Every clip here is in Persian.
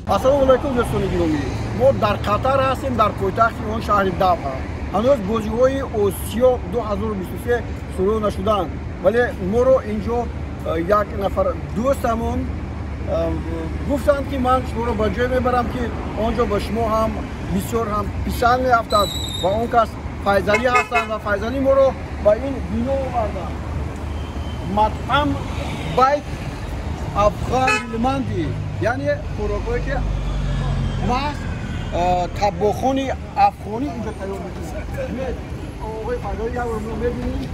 Assalomu alaykum do'stoni giromi. ما در قطر هستیم در پایتخت اون شهر دفع. هنوز بازی‌های آسیا 2023 شروع نشدن ولی ما رو اینجا یک نفر دوستمون گفتند که من شما رو به جای میبرم که آنجا با شما هم بسیار هم پسند میافتند و اون کس فیضلی هستند و فیضلی ما رو با این بینو آوردن. مطعم بیت افغان لمندی یعنی خوراکایی که محض طباخان افغانی اینجا تیار میکنه. آقای فیضلی هم رو میبینید.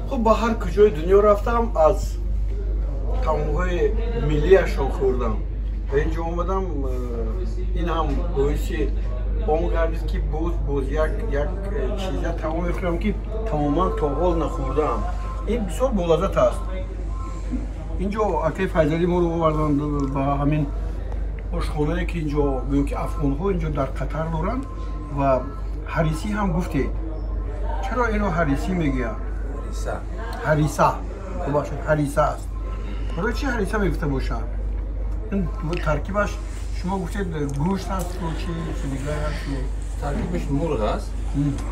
خب با هر کجای دنیا رفتم از طعم‌های ملی‌اشون خوردم و اینجا اومدم این هم باعث اون گردید که باز یک چیزی طعم می‌خورم که تماما تا حال نخوردم. این بسیار بولذت است. اینجا اکه فیضلی ما رو آوردن با همین آشخانه‌ای که اینجا میگن که افغان‌ها اینجا در قطر دارن و حریسی هم گفته. چرا اینو حریسی میگه؟ هریسه باشد هریسه است. برای چی هریسه میگفته باشن؟ این ترکیبش شما گفتید گوشت هست و چی دیگه هست؟ ترکیبش مرغ است.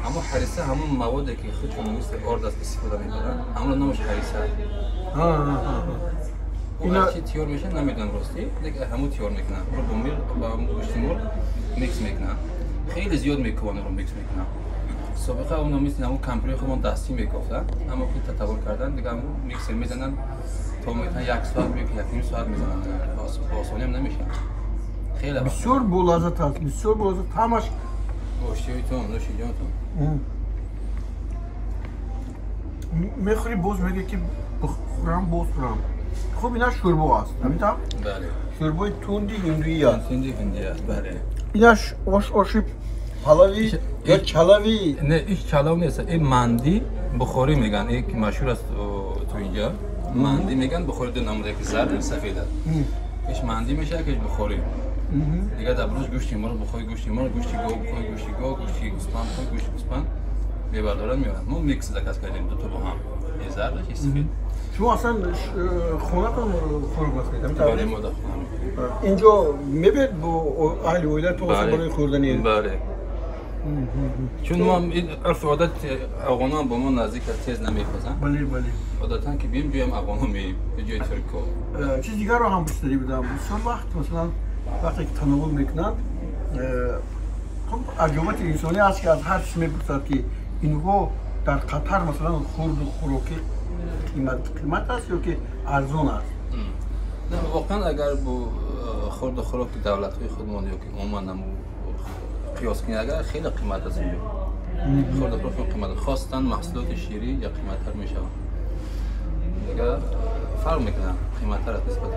اما هریسه همون موادی که خودشون مثل آرد است استفاده میکنن. همون نامش هریسه. اینا چی تیار میشه نمیدونم راستی. دیگه همون تیار میکنن. رو با گوشت مرغ میکس میکنن. خیلی زیاد میکنن رو میکس میکنن. سابقه اون مثل همون کمپری خودمون دستی میگفتن اما که تطور کردن دیگه همون میکسر میزنن تا میتونن یک ساعت یک نیم ساعت میزنن آسانی هم نمیشه. خیلی بسیار بولذت است. بسیار بولذت همش گوشتیتون نوشیجانتون میخوری باز میگه که بخورم باز خورم. خب اینا شوربا است نمیدونم؟ بله شوربای توندی هندویی است. توندی هندی است بله. ایناش آشی پلاوی یا چلاوی؟ نه این چلاو نیست. این مندی بخاری میگن. این که مشهور است تو اینجا مندی میگن. بخاری دو نموده که زرد سفید است. ایش مندی میشه که بخاری. دیگه دبلوش گوشتی مرغ بخاری گوشتی مرغ گوشتی گاو بخاری گوشتی گاو گوشتی گوسفند بخاری گوشتی گوسفند میبردارن میارن. ما میکس دکاس کردیم دو تا با هم. این زرد این سفید. شما اصلا خونه‌تون خورد می‌خورید؟ بله ما داخل اینجا میبرد با اهل ولایت تو برای خوردنی؟ بله. چون ما این عرف عادت افغانان با ما نزدیک تیز نمیپزن. بله بله. عادتاً که بیم جویم افغان‌ها مییم به جای ترک‌ها. چیز دیگر رو هم بستری بودم. بسیار وقت مثلا وقتی که تناول میکنن خب عجوبت انسانی هست که از هر چیز میپرسد که اینها در قطر مثلا خورد و خوراکی قیمت است یا که ارزان است؟ نه واقعا اگر با خورد و خوراک دولت‌های خودمان یا که عموما قیاس کنید اگر خیلی قیمت است اینجا. خورد و خوراک قیمت خواستن محصولات شیری یا قیمت‌تر میشوند. دیگه فرق میکنن قیمت‌تر از نسبت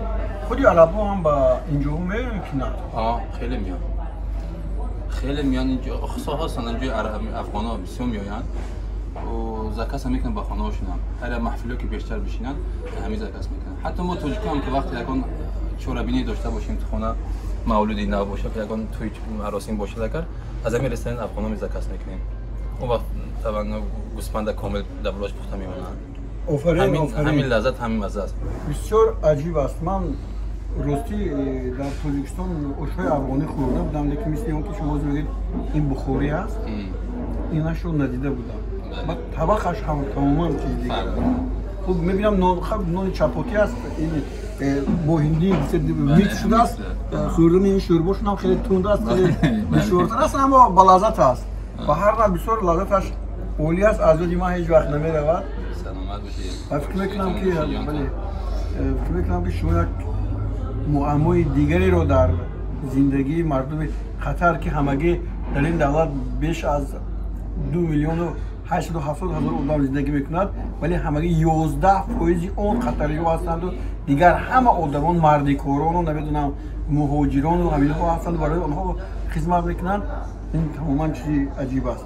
خودی عرب‌ها هم با اینجا میان که نه؟ خیلی میان. خیلی میان اینجا خصوصا هستن اینجا افغان‌ها بسیار میآیند. و زکات هم میکنن با خانه‌هاشون هم. هر محفلی که بیشتر بشینن همین زکات میکنن. حتی ما توجیکا هم که وقتی یکان چورابینی داشته باشیم تو خونه مولودی نباشه که یکان توی مراسم باشه اگر از همین رستوران افغانا می زکات میکنیم. اون وقت طبعا گوسفند کامل دبلوش پخته میمونن. همین لذت همین مزه است. بسیار عجیب است. من راستی در تاجیکستان آش‌های افغانی خورده بودم، لیکن مثل اون که شما میگید این بخوری است، اینش رو ندیده بودم. بعد طبقش هم تماما چیز دیگه. خب میبینم نان چپاتی است، این با هندی میکس شده است. خوردن این شورباشون هم خیلی تند است، خیلی مشهورتر است، اما با لذت است. و هر نوع بسیار لذتش عالی است. از اون ما هیچ وقت نمیرود. سلامت باشید. فکر میکنم که شما یک معمای دیگری رو در زندگی مردم قطر که همگی در این دولت بیش از 2,870,000 آدم زندگی میکنند، ولی همگی 11% اون قطری ها هستند و دیگر همه آدمان مردیکاران و نمیدونم مهاجران و همین ها هستند، برای آنها خدمت میکنند. این تماما چیزی عجیب است.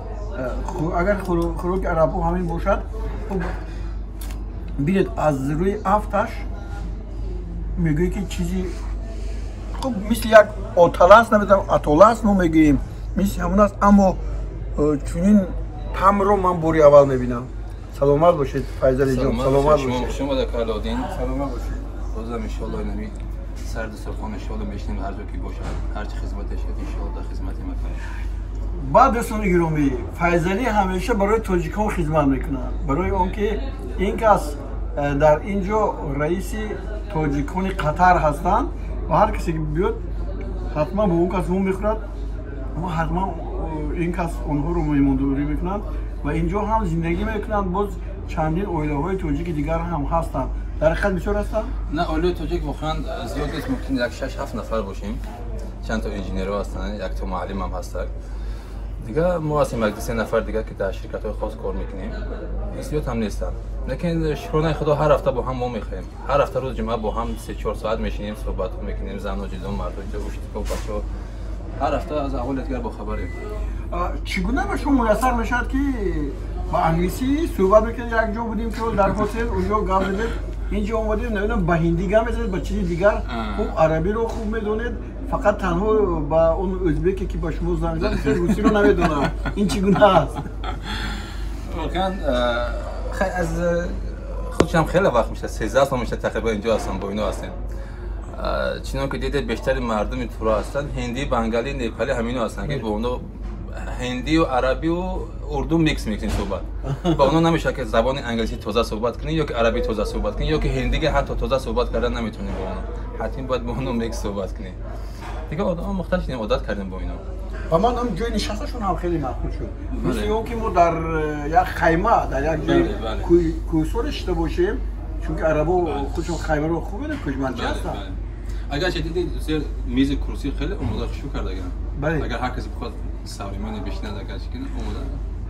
اگر خوراک عرب ها همین باشد، بینید از روی افتش میگویی که چیزی خب مثل یک آتله است، نمیدونم اتوله است ما میگوییم، مثل همون است، اما چنین طعم رو من باری اول میبینم. سلامت باشید فیضلی جان. سلامت باشید. شما در کالودین سلامت باشید. بازم ان شاء الله اینمی سرد سرخان ان شاء الله میشنیم هر جا که باشه، هر چی خدمتش شد ان شاء الله در خدمت میکنیم. بعد دوستان گرامی، فیضلی همیشه برای تاجیکان خدمت میکنه، برای اونکه این کس در اینجا رئیس تاجیکان قطر هستند و هر کسی که بیاد حتما با اون کس نون میخورد و حتما این کس اونها رو میمونداری میکنند و اینجا هم زندگی میکنند. باز چندین اویله های تاجیک دیگر هم هستند. در حقیقت بسیار هستند؟ نه، اویله تاجیک واقعا زیاد نیست، ممکن یک 6-7 نفر باشیم. چند تا انجینیر هستن، یک تا معلم هم هستن. دیگه ما هستیم یک 2-3 نفر دیگه که در شرکت های خاص کار میکنیم. زیاد هم نیستن. لیکن شکرانه خدا هر هفته با هم ما میخوایم. هر هفته روز جمعه با هم 3-4 ساعت میشینیم، صحبت میکنیم، زن و جدون مرد و اشتباه بچه‌ها. هر هفته از اول دیگر با خبریم. چگونه به شما میسر میشد که با انگلیسی صحبت میکنید؟ یک جا بودیم که در هتل اونجا گام زدید، اینجا اومدید نمیدونم با هندی گام زدید، با چیزی دیگر خوب عربی رو خوب میدونید، فقط تنها با اون ازبکی که با شما زنگ زد روسی رو نمیدونم. این چگونه است؟ واقعا خیلی از خودشم خیلی وقت میشه، 13 سال میشه تقریبا اینجا هستم، با اینا هستم. چنان که دیدید بیشتر مردم تو هستن هندی، بنگالی، نیپالی همینو هستن که با اونا هندی و عربی و اردو میکس میکنین صحبت. با اونا نمیشه که زبان انگلیسی تازه صحبت کنی یا که عربی تازه صحبت کنی یا که هندی که حتی تازه صحبت کردن نمیتونی با اونا. حتما باید با اونا میکس صحبت کنی. دیگه آدم مختلف عادت کردیم با اینا. و من هم جای نشستشون هم خیلی معقول شد. مثل اون که ما در یک خیمه در یک جای کوسور شده باشیم، چون که عربا خودشون خیمه رو خوبه کشمنچی هستن. اگر چه دیدید زیر میز کرسی خیلی اومده خوشو کرده گرم. اگر هر کسی بخواد سوریمانی بشینه اگر چه کنه اومده.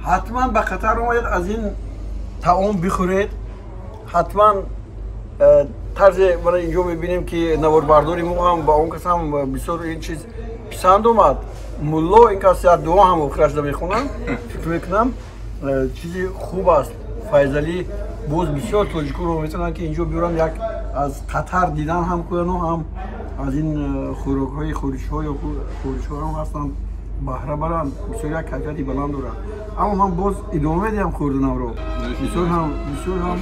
حتما به قطر اومدید از این طعام بخورید. حتما طرز برای اینجا میبینیم که نواربرداری ما هم با اون کس هم بسیار این چیز پسند اومد. ملا این کس دعا هم اخرش میخونن. فکر میکنم چیزی خوب است. فیضلی باز بسیار تاجیکو رو میتونن که اینجا بیارن یک از قطر دیدن هم کنن و هم از این خوراک های خورش‌ها یا خورش‌ها هم هستن بهره برن. بسیار یک کیفیتی بلند داره. اما من باز ادامه میدم خوردنم رو. بسیار هم